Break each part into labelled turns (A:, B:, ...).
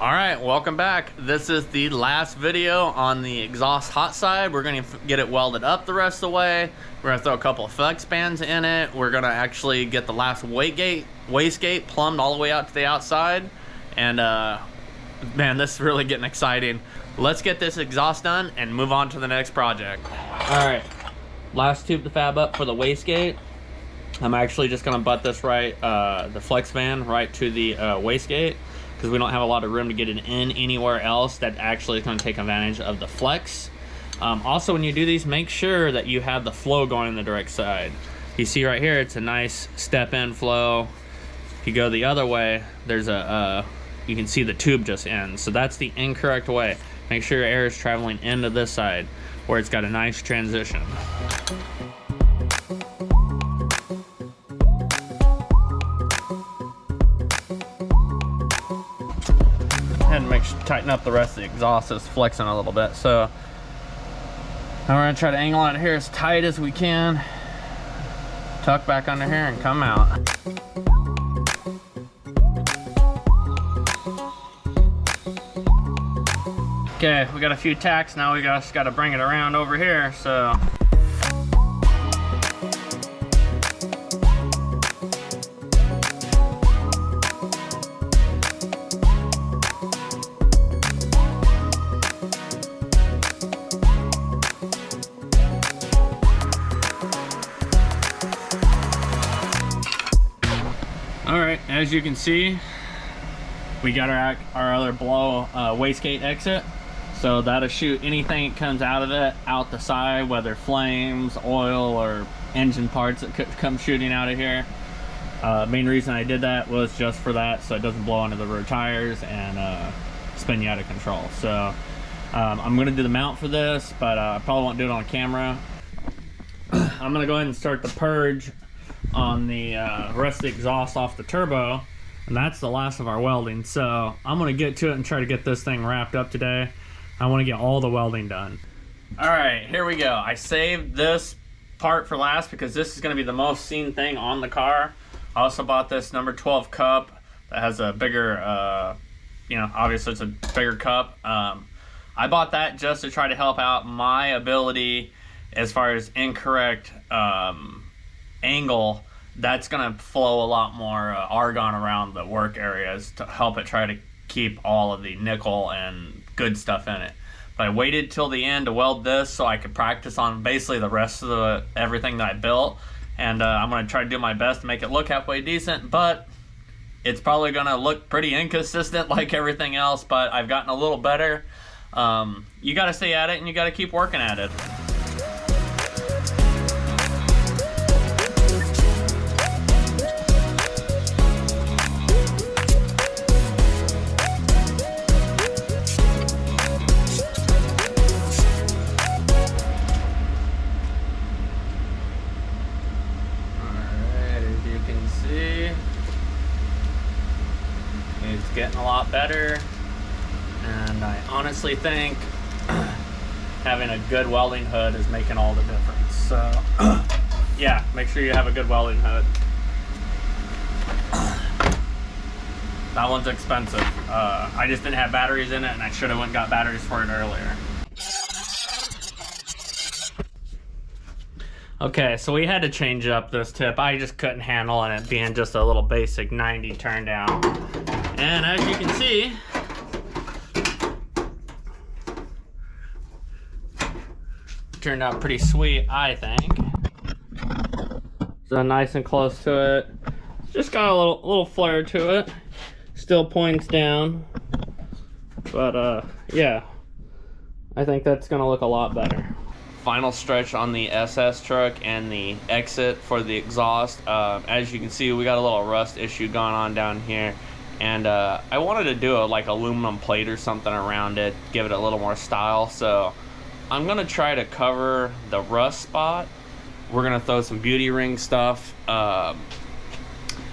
A: All right, welcome back. This is the last video on the exhaust hot side. We're gonna get it welded up the rest of the way. We're gonna throw a couple of flex bands in it. We're gonna actually get the last wastegate plumbed all the way out to the outside. And man, this is really getting exciting. Let's get this exhaust done and move on to the next project. All right, last tube to fab up for the wastegate. I'm actually just gonna butt this right, the flex band right to the wastegate, because we don't have a lot of room to get it in anywhere else that actually is going to take advantage of the flex. Also, when you do these, make sure that you have the flow going in the direct side. You see right here, it's a nice step-in flow. If you go the other way, there's you can see the tube just ends. So that's the incorrect way. Make sure your air is traveling into this side where it's got a nice transition. And tighten up the rest of the exhaust. It's flexing a little bit, so now we're gonna try to angle it here as tight as we can, tuck back under here and come out. Okay, we got a few tacks now. We just got to bring it around over here. So alright, as you can see, we got our other blow wastegate exit. So that'll shoot anything that comes out of it out the side, whether flames, oil, or engine parts that could come shooting out of here. Main reason I did that was just for that, so it doesn't blow onto the rear tires and spin you out of control. So I'm going to do the mount for this, but I probably won't do it on camera. I'm going to go ahead and start the purge on the rest of the exhaust off the turbo, and that's the last of our welding. So I'm going to get to it and try to get this thing wrapped up today. I want to get all the welding done. All right, here we go. I saved this part for last because this is going to be the most seen thing on the car. I also bought this number 12 cup that has a bigger, you know, obviously it's a bigger cup. I bought that just to try to help out my ability as far as incorrect angle. That's going to flow a lot more argon around the work areas to help it try to keep all of the nickel and good stuff in it. But I waited till the end to weld this so I could practice on basically the rest of everything that I built. And I'm going to try to do my best to make it look halfway decent, but it's probably going to look pretty inconsistent like everything else, but I've gotten a little better. You got to stay at it and you got to keep working at it. It's getting a lot better, and I honestly think having a good welding hood is making all the difference. So yeah, make sure you have a good welding hood. That one's expensive. I just didn't have batteries in it, and I should have went and got batteries for it earlier. Okay, so we had to change up this tip. I just couldn't handle it being just a little basic 90 turn down. And as you can see, turned out pretty sweet, I think. So nice and close to it. Just got a little flare to it. Still points down. But yeah, I think that's gonna look a lot better. Final stretch on the SS truck and the exit for the exhaust. As you can see, we got a little rust issue going on down here, and I wanted to do a like aluminum plate or something around it, give it a little more style. So I'm gonna try to cover the rust spot. We're gonna throw some beauty ring stuff,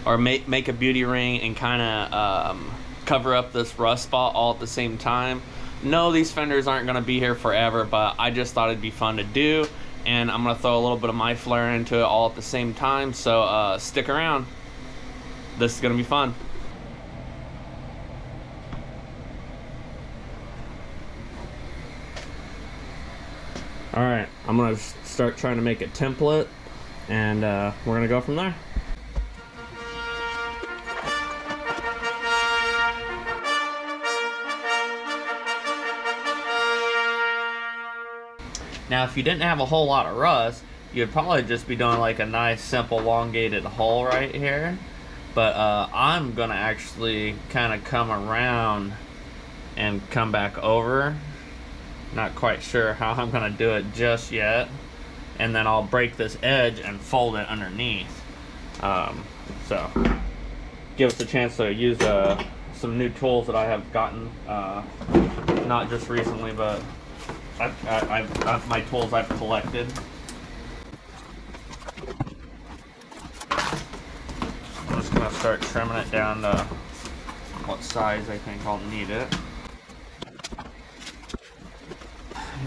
A: or make a beauty ring and kind of cover up this rust spot all at the same time. No, these fenders aren't going to be here forever, but I just thought it'd be fun to do, and I'm going to throw a little bit of my flair into it all at the same time, so stick around. This is going to be fun. All right, I'm gonna start trying to make a template, and we're gonna go from there. Now, if you didn't have a whole lot of rust, you'd probably just be doing like a nice simple elongated hole right here. But I'm gonna actually kind of come around and come back over. Not quite sure how I'm gonna do it just yet. And then I'll break this edge and fold it underneath. So give us a chance to use some new tools that I have gotten, not just recently, but I've my tools I've collected. I'm just gonna start trimming it down to what size I think I'll need it.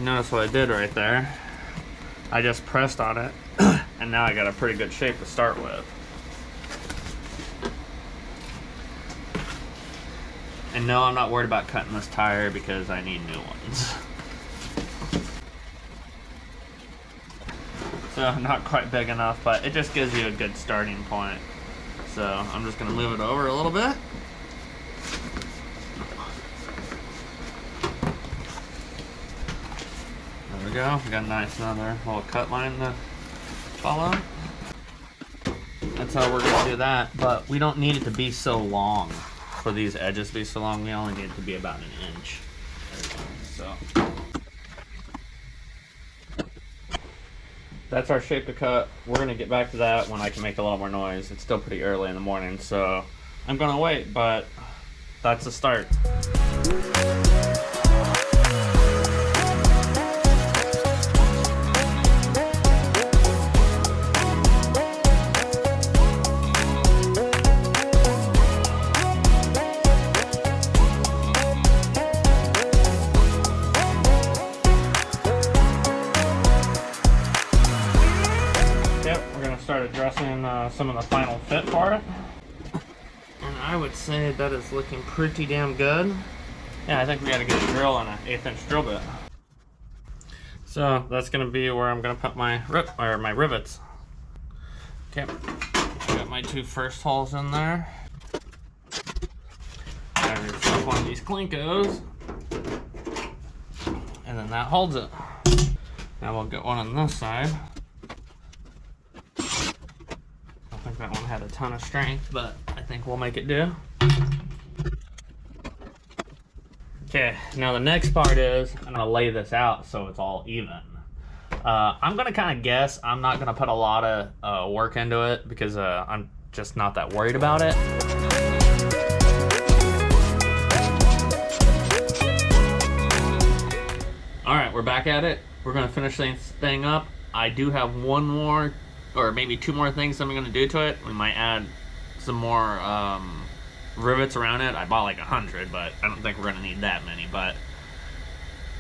A: Notice what I did right there. I just pressed on it, and now I got a pretty good shape to start with. And no, I'm not worried about cutting this tire because I need new ones. So not quite big enough, but it just gives you a good starting point. So I'm just gonna move it over a little bit. There we go. We got a nice another little cut line to follow. That's how we're gonna do that, but we don't need it to be so long. For these edges to be so long, we only need it to be about an inch. So that's our shape to cut. We're gonna get back to that when I can make a little more noise. It's still pretty early in the morning, so I'm gonna wait, but that's the start. Start addressing some of the final fit for it, and I would say that is looking pretty damn good. Yeah, I think we got to get a drill and an 1/8 inch drill bit. So that's going to be where I'm going to put my rivets. Okay, I got my 2 first holes in there. I just one of these Klinkos, and then that holds it. Now we'll get one on this side. I think that one had a ton of strength, but I think we'll make it do. Okay, now the next part is I'm gonna lay this out so it's all even. I'm gonna kind of guess. I'm not gonna put a lot of work into it because I'm just not that worried about it. All right, we're back at it. We're gonna finish this thing up. I do have one more, or maybe 2 more things I'm gonna do to it. We might add some more rivets around it. I bought like 100, but I don't think we're gonna need that many, but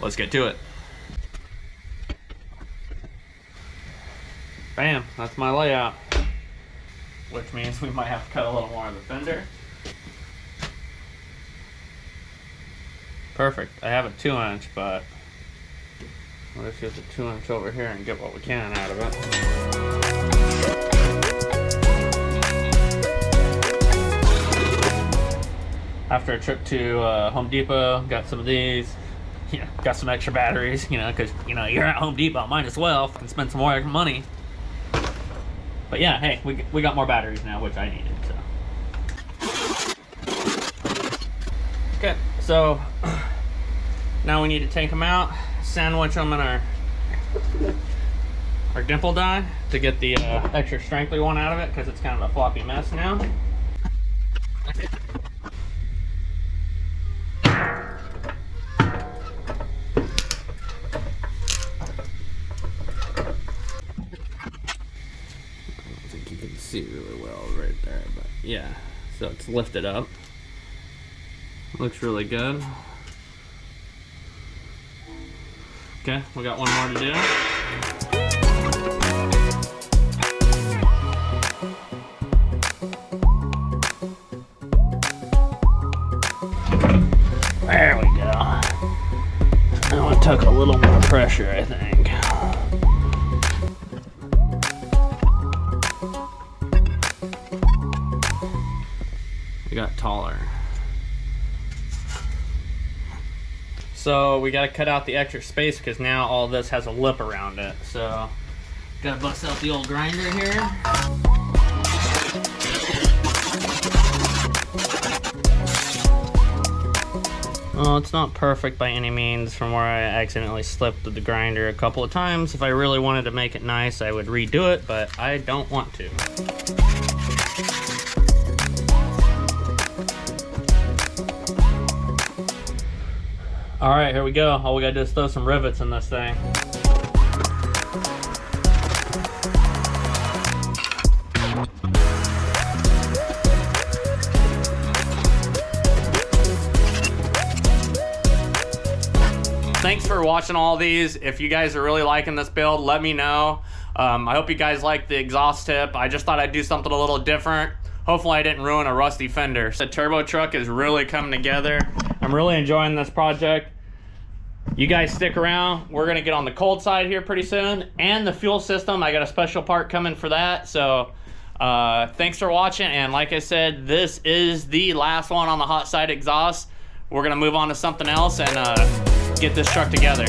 A: let's get to it. Bam, that's my layout. Which means we might have to cut a little more of the fender. Perfect, I have a 2 inch, but let's use a 2 inch over here and get what we can out of it. After a trip to Home Depot, got some of these, got some extra batteries, because, you're at Home Depot, might as well spend some more money. But yeah, hey, we got more batteries now, which I needed, so. Okay, so now we need to take them out, sandwich them in our dimple die to get the extra strength we want out of it, because it's kind of a floppy mess now. See really well right there, but yeah, so it's lifted up, looks really good. Okay, we got one more to do. There we go. Now it took a little more pressure, I think. So we got to cut out the extra space because now all this has a lip around it. So got to bust out the old grinder here. Well, it's not perfect by any means from where I accidentally slipped with the grinder a couple of times. If I really wanted to make it nice, I would redo it, but I don't want to. All right, here we go. All we gotta do is throw some rivets in this thing. Thanks for watching all these. If you guys are really liking this build, let me know. I hope you guys like the exhaust tip. I just thought I'd do something a little different. Hopefully I didn't ruin a rusty fender. The turbo truck is really coming together. I'm really enjoying this project. You guys stick around. We're gonna get on the cold side here pretty soon. And the fuel system, I got a special part coming for that. So thanks for watching. And like I said, this is the last one on the hot side exhaust. We're gonna move on to something else and get this truck together.